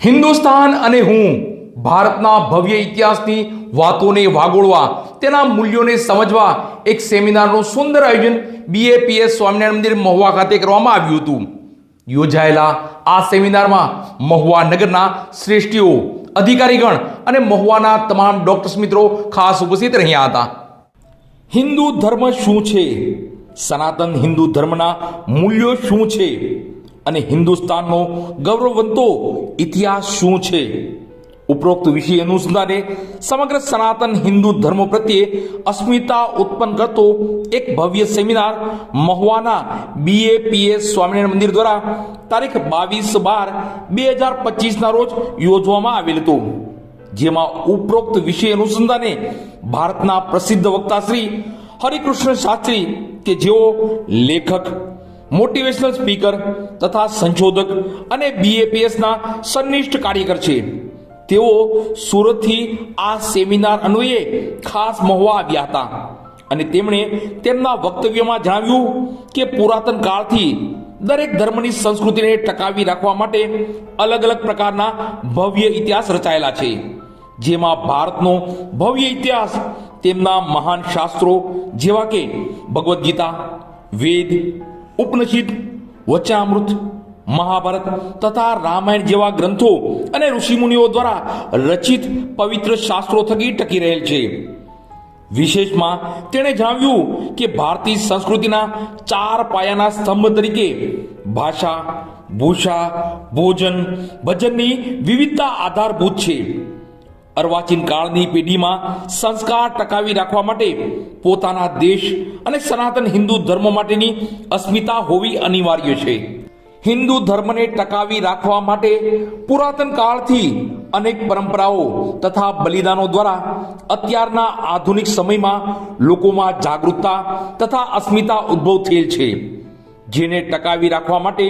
હિન્દુસ્તાન અને હું ભારતના ભવ્ય ઇતિહાસની વાતોને વાગોળવા તેના મૂલ્યોને સમજવા એક સેમિનારનું સુંદર આયોજન બીએપીએસ સ્વામિનારાયણ મંદિર મહુવા ખાતે કરવામાં આવ્યું હતું. યોજાયેલા આ સેમિનારમાં મહુવા નગરના શ્રેષ્ઠીઓ, અધિકારીગણ અને મહુવાના તમામ ડોક્ટર્સ મિત્રો ખાસ ઉપસ્થિત રહ્યા હતા. હિન્દુ ધર્મ શું છે, સનાતન હિન્દુ ધર્મના મૂલ્યો શું છે અને હિન્દુસ્તાનનો ગૌરવવંતો ઇતિહાસ શું છે, ઉપરોક્ત વિષય અનુસંધાને સમગ્ર સનાતન હિન્દુ ધર્મ પ્રત્યે અસ્મિતા ઉત્પન્ન કરતો એક ભવ્ય સેમિનાર મહુવાના બીએપીએસ સ્વામિનારાયણ મંદિર દ્વારા તારીખ 22/12/2025 રોજ યોજવામાં આવેલ હતો. જેમાં ઉપરોક્ત વિષય અનુસંધાને ભારતના પ્રસિદ્ધ વક્તા શ્રી હરિકૃષ્ણ શાસ્ત્રી કે જેઓ લેખક, મોટિવેશનલ સ્પીકર તથા સંશોધક અને બીએપીએસના સન્નિષ્ઠ કાર્યકર છે, તેઓ સુરતથી આ સેમિનાર અન્વયે ખાસ મહુવા આવ્યા હતા અને તેમણે તેમના વક્તવ્યમાં જણાવ્યું કે પુરાતન કાળથી દરેક ધર્મની સંસ્કૃતિને ટકાવી રાખવા માટે અલગ અલગ પ્રકારના ભવ્ય ઇતિહાસ રચાયેલા છે, જેમાં ભારતનો ભવ્ય ઇતિહાસ તેમના મહાન શાસ્ત્રો જેવા કે ભગવદ્ ગીતા, વેદ, ઉપનિષદ, વચનામૃત, મહાભારત તથા રામાયણ જેવા ગ્રંથો અને ઋષિમુનિઓ દ્વારા રચિત પવિત્ર શાસ્ત્રો થકી ટકી રહેલ છે. વિશેષમાં તેણે જણાવ્યું કે ભારતીય સંસ્કૃતિના 4 પાયાના સ્તંભ તરીકે ભાષા, ભૂષા, ભોજન, ભજનની વિવિધતા આધારભૂત છે. અર્વાચીન કાળની પેઢીમાં સંસ્કાર ટકાવી રાખવા માટે પોતાના દેશ અને સનાતન હિન્દુ ધર્મ માટેની અસ્મિતા હોવી અનિવાર્ય છે. હિન્દુ ધર્મને ટકાવી રાખવા માટે પુરાતન કાળથી અનેક પરંપરાઓ તથા બલિદાનો દ્વારા અત્યારના આધુનિક સમયમાં લોકોમાં જાગૃતતા તથા અસ્મિતા ઉદ્ભવ થયેલ છે, જેને ટકાવી રાખવા માટે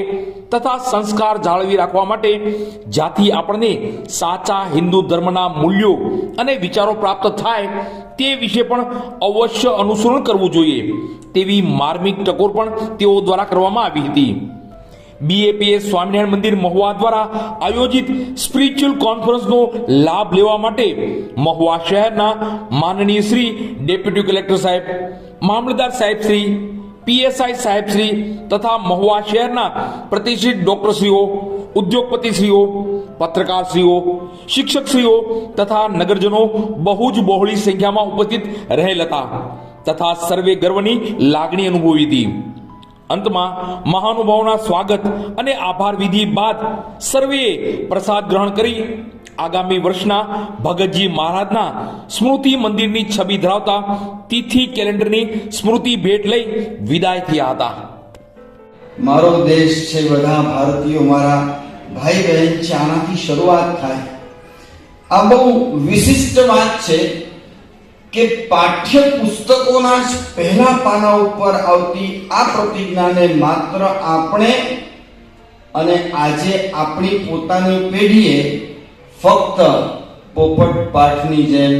તથા સંસ્કાર જાળવી રાખવા માટે જ્યાંથી આપણને સાચા હિન્દુ ધર્મના મૂલ્યો અને વિચારો પ્રાપ્ત થાય તે વિશે પણ અવશ્ય અનુસરણ કરવું જોઈએ તેવી માર્મિક ટકોર પણ તેઓ દ્વારા કરવામાં આવી હતી. બીએપીએસ સ્વામિનારાયણ મંદિર મહુવા દ્વારા આયોજિત સ્પિરિચ્યુઅલ કોન્ફરન્સનો લાભ લેવા માટે મહુવા શહેરના માનનીય શ્રી ડેપ્યુટી કલેક્ટર સાહેબ, મામલતદાર સાહેબ શ્રી, પીએસઆઈ સાહેબ શ્રી તથા મહુવા શહેરના પ્રતિષ્ઠિત ડોક્ટરશ્રીઓ, ઉદ્યોગપતિશ્રીઓ, પત્રકારશ્રીઓ, શિક્ષકશ્રીઓ તથા નગરજનો બહુ જ બહોળી સંખ્યામાં ઉપસ્થિત રહેલ હતા તથા સર્વે ગર્વની લાગણી અનુભવી હતી. અંતમાં મહાનુભાવોના સ્વાગત અને આભાર વિધિ બાદ સર્વેએ પ્રસાદ ગ્રહણ કરી આગામી વર્ષના ભગતજી મહારાજના સ્મૃતિ મંદિરની છબી ધરાવતા તિથિ કેલેન્ડરની સ્મૃતિ ભેટ લઈ વિદાય થયા હતા. મારો દેશ છે, બધા ભારતીયો મારા ભાઈ બહેન છે, આનાથી શરૂઆત થાય. આ બહુ વિશિષ્ટ વાત છે કે પાઠ્ય પુસ્તકોના જ પહેલા પાના ઉપર આવતી આ પ્રતિજ્ઞાને માત્ર આપણે અને આજે આપણી પોતાની પેઢીએ ફક્ત પોપટ પાઠની જેમ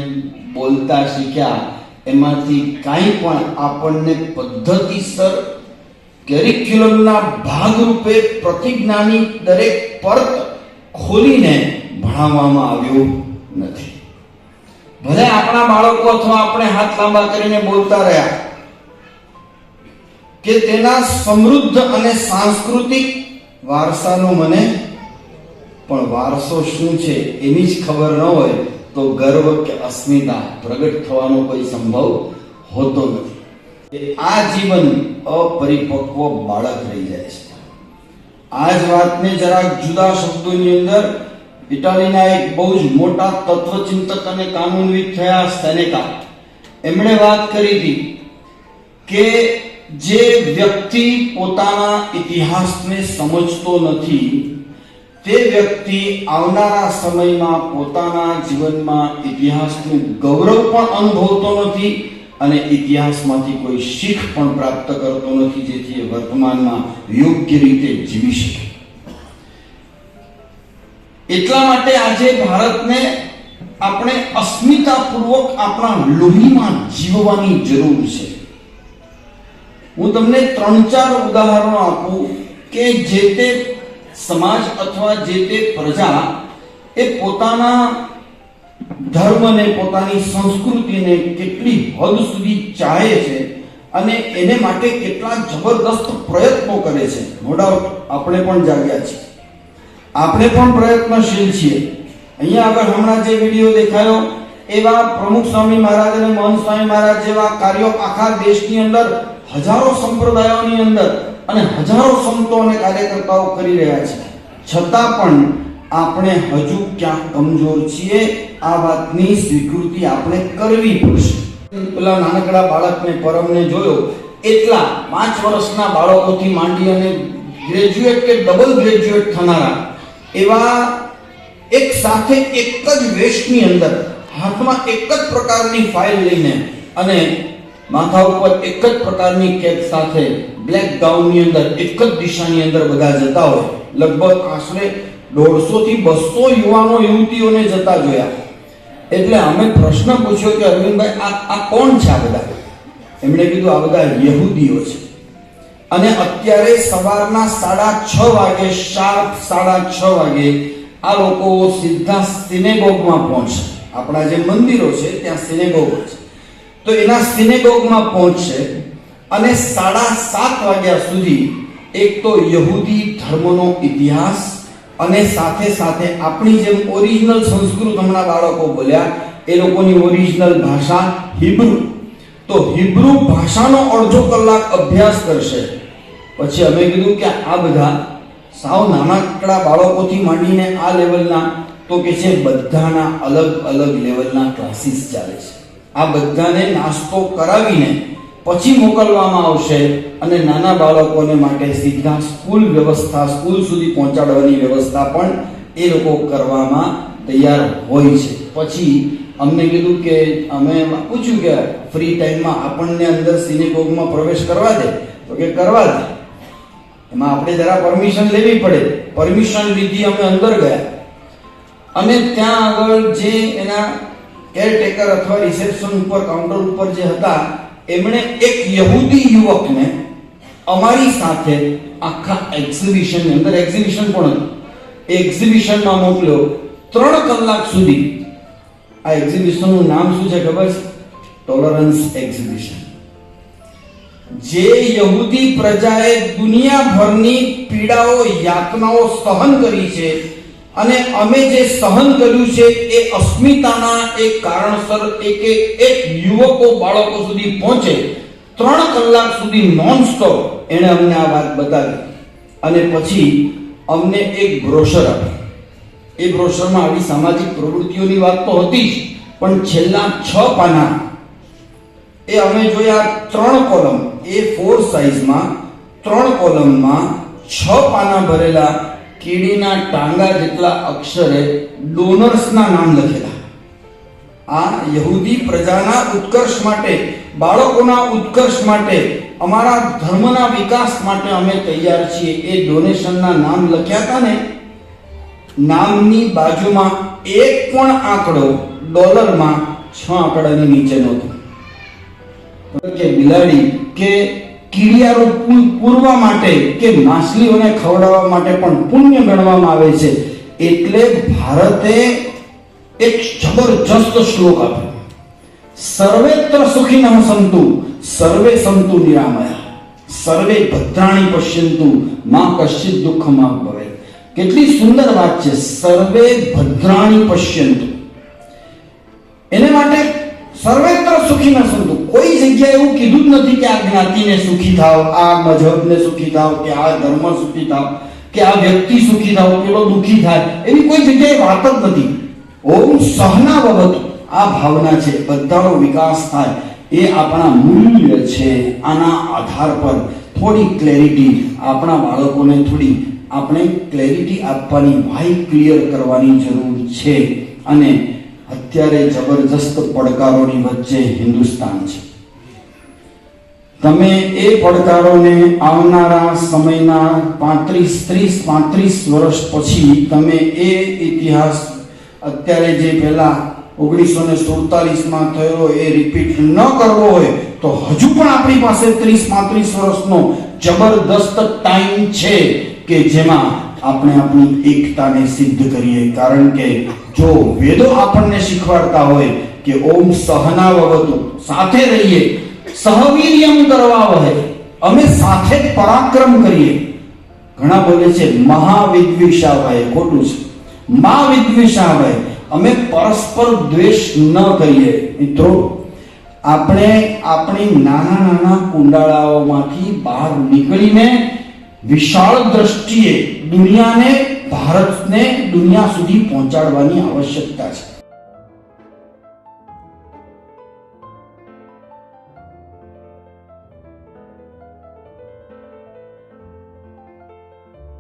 બોલતા શીખ્યા, એમાંથી કાંઈ પણ આપણને પદ્ધતિસર કેરિક્યુલમના ભાગરૂપે પ્રતિજ્ઞાની દરેક પરત ખોલીને ભણાવવામાં આવ્યું નથી. ભલે આપણા બાળકો અથવા આપણે હાથ લાંબા કરીને બોલતા રહ્યા કે તેના સમૃદ્ધ અને સાંસ્કૃતિક વારસાનું મને પણ વારસો શું છે એની જ ખબર ન હોય તો ગર્વ કે અસ્મિતા પ્રગટ થવાનો કોઈ સંભવ હોતો નથી. આ જીવન અપરિપક્વ બાળક રહી જાય છે. આ જ વાતને જરાક જુદા શબ્દોની અંદર ઇટાલીના એક બહુ જ મોટા તત્વચિંતક અને કાનૂનવિદ થયા સેનેકા, એમણે વાત કરી હતી કે જે વ્યક્તિ પોતાના ઇતિહાસને સમજતો નથી તે વ્યક્તિ આવનારા સમયમાં પોતાના જીવનમાં ઇતિહાસનું ગૌરવ પણ અનુભવતો નથી અને ઇતિહાસમાંથી કોઈ શીખ પણ પ્રાપ્ત કરતો નથી, જેથી એ વર્તમાનમાં યોગ્ય રીતે જીવી શકે. એટલા માટે આજે ભારતને આપણે અસ્મિતાપૂર્વક આપણા લોહીમાં જીવવાની જરૂર છે. હું તમને 3-4 ઉદાહરણો આપું કે જે તે સમાજ અથવા જે તે પ્રજા એ પોતાના ધર્મને, પોતાની સંસ્કૃતિને કેટલી હદ સુધી ચાહે છે અને એને માટે કેટલા જબરદસ્ત પ્રયત્નો કરે છે. નો ડાઉટ આપણે પણ જાગ્યા છીએ, આપણે પણ પ્રયત્નશીલ છીએ. અહીંયા આગળ હમણાં જે વિડીયો દેખાયો એવા પ્રમુખ સ્વામી મહારાજ અને મહંત સ્વામી મહારાજ જેવા કાર્યો આખા દેશની અંદર હજારો સંપ્રદાયોની અંદર અને હજારો સંતો અને કાર્યકર્તાઓ કરી રહ્યા છે. છતાં પણ આપણે હજુ ક્યાંક કમજોર છીએ. આ વાતની સ્વીકૃતિ આપણે કરવી પડશે. પેલા નાનકડા બાળકને પરમને જોયો એટલા 5 વર્ષના બાળકોથી માંડી અને ગ્રેજ્યુએટ કે ડબલ ગ્રેજ્યુએટ થનારા એવા એક સાથે એક જ વેશની અંદર હાથમાં એક જ પ્રકારની ફાઇલ લઈને અને માથા ઉપર એક જ પ્રકારની કેપ સાથે બ્લેક ગાઉનની અંદર એક જ દિશાની અંદર બધા જતા હોય. લગભગ આશરે 150 થી 200 યુવાનો યુવતીઓને જતા જોયા. એટલે અમે પ્રશ્ન પૂછ્યો કે અરવિંદભાઈ આ કોણ છે આ બધા? એમણે કીધું આ બધા યહૂદીઓ છે. અને અત્યારે સવારના 6:30 વાગે, શાર્પ 6:30 વાગે આ લોકો સીધા સિનેગોગમાં પહોંચશે. આપણા જે મંદિરો છે ત્યાં સિનેગોગ છે, તો એના સિનેગોગમાં પહોંચશે અને 7:30 વાગ્યા સુધી એક તો યહૂદી ધર્મનો ઇતિહાસ અને સાથે સાથે આપણી જેમ ઓરિજિનલ સંસ્કૃત, હમણાં બાળકો બોલ્યા, એ લોકોની ઓરિજિનલ ભાષા હિબ્રુ, તો હિબ્રુ ભાષાનો અડધો કલાક અભ્યાસ કરશે. પછી અમે કીધું કે આ બધા સાવ નાનકડા બાળકોથી માંડીને આ લેવલના, તો કે છે બધાના અલગ અલગ લેવલના ક્લાસીસ ચાલે છે. આ બધાને નાસ્તો કરાવીને પછી મોકલવામાં આવશે અને નાના બાળકોને માટે સીધા સ્કૂલ વ્યવસ્થા, સ્કૂલ સુધી પહોંચાડવાની વ્યવસ્થા પણ એ લોકો કરવામાં તૈયાર હોય છે. પછી અમને કીધું કે અમે પૂછ્યું કે ફ્રી ટાઈમમાં આપણને અંદર સિનેગોગમાં પ્રવેશ કરવા દે? તો કે કરવા દે. એમાં આપણે જરા પરમિશન લેવી પડે. પરમિશન લીધી, અમે અંદર ગયા અને ત્યાં આગળ જે એના કેરટેકર અથવા રિસેપ્શન ઉપર, કાઉન્ટર ઉપર જે હતા, એમણે એક યહૂદી યુવકને અમારી સાથે આખા એક્ઝિબિશનની અંદર, એક્ઝિબિશન પણ હતું, એક્ઝિબિશનમાં મોકલ્યો. 3 કલાક સુધી. આ એક્ઝિબિશનનું નામ શું છે ખબર છે? Tolerance exhibition. જે યહૂદી પ્રજાએ દુનિયાભરની પીડાઓ, યાતનાઓ સહન કરી છે અને અમે જે સહન કર્યું છે એ અસ્મિતાના એક કારણસર એક યુવકો, બાળકો સુધી પહોંચે. 3 કલાક સુધી નોન સ્ટોપ એણે અમને આ વાત બતાવી અને પછી અમને એક બ્રોશર આપી. એ બ્રોશરમાં આવી સામાજિક પ્રવૃત્તિઓની વાત તો હતી જ, પણ છેલ્લા 6 પાના એ અમે જોયા. 3 કોલમ, A4 સાઈઝમાં 3 કોલમમાં 6 પાના ભરેલા, કીડીના ટાંગા જેટલા અક્ષરે ડોનર્સના નામ લખેલા. આ યહૂદી પ્રજાના ઉત્કર્ષ માટે, બાળકોના ઉત્કર્ષ માટે, અમારા ધર્મના વિકાસ માટે અમે તૈયાર છીએ. એ ડોનેશનના નામ લખ્યા હતા ને, નામની બાજુમાં એક પણ આંકડો ડોલરમાં 6 આંકડાની નીચે નહોતો. કે બિલાડી કે કીડિયારો પૂરવા માટે કે માછલીઓને ખવડાવવા માટે પણ પુણ્ય ગણવામાં આવે છે. એટલે ભારતે એક જબરજસ્ત શ્લોક આપ્યો, સર્વેત્ર સુખિનઃ સંતુ સર્વે સંતુ નિરામયા સર્વે ભદ્રાણી પશ્યંતુ મા કશ્ચિત દુઃખમાં ભવેત. કેટલી સુંદર વાત છે, સર્વે ભદ્રાણી પશ્યંતુ. એને માટે સર્વેત્ર સુખી ન સંતુ. કોઈ જગ્યાએ એવું કીધું જ નથી કે આ જ્ઞાતિને સુખી થાવ, આ મજહબને સુખી થાવ, કે આ ધર્મ સુખી થાવ, કે આ વ્યક્તિ સુખી થાવ, પેલો દુખી થાય, એવી કોઈ જગ્યાએ વાત જ નથી. ઓમ સહના ભવતુ, આ ભાવના છે, બધાનો વિકાસ થાય, એ આપણા મૂલ્ય છે. આના આધાર પર થોડી ક્લેરિટી, આપણા બાળકોને થોડી આપણે ક્લેરિટી આપવાની, વાય ક્લિયર કરવાની જરૂર છે. અને અત્યારે જબરજસ્ત પડકારોની વચ્ચે હિન્દુસ્તાન છે. તમે એ પડકારોને આવનારા સમયના 35 વર્ષ પછી તમે એ ઇતિહાસ, અત્યારે જે પહેલા 1947માં થયો એ રિપીટ ન કરવો હોય તો હજુ પણ આપણી પાસે 30-35 વર્ષનો જબરદસ્ત ટાઈમ છે કે જેમાં આપણે આપણી એકતાને સિદ્ધ કરીએ. કારણ કે જો વેદો આપણને શીખવાડતા હોય કે ઓમ સહનાવવતુ, સાથે રહીએ, સહવીર્યમ કરવાવહે, અમે સાથે જ પરાક્રમ કરીએ. ઘણા બોલે છે મહાવિદ્વિષાવહે, ખોટું છે. મહાવિદ્વિષાવહે, અમે પરસ્પર દ્વેષ ન કરીએ. મિત્રો, આપણે આપણી નાના નાના કુંડાળાઓમાંથી બહાર નીકળીને વિશાળ દ્રષ્ટિએ દુનિયાને, ભારતને દુનિયા સુધી પહોંચાડવાની આવશ્યકતા છે.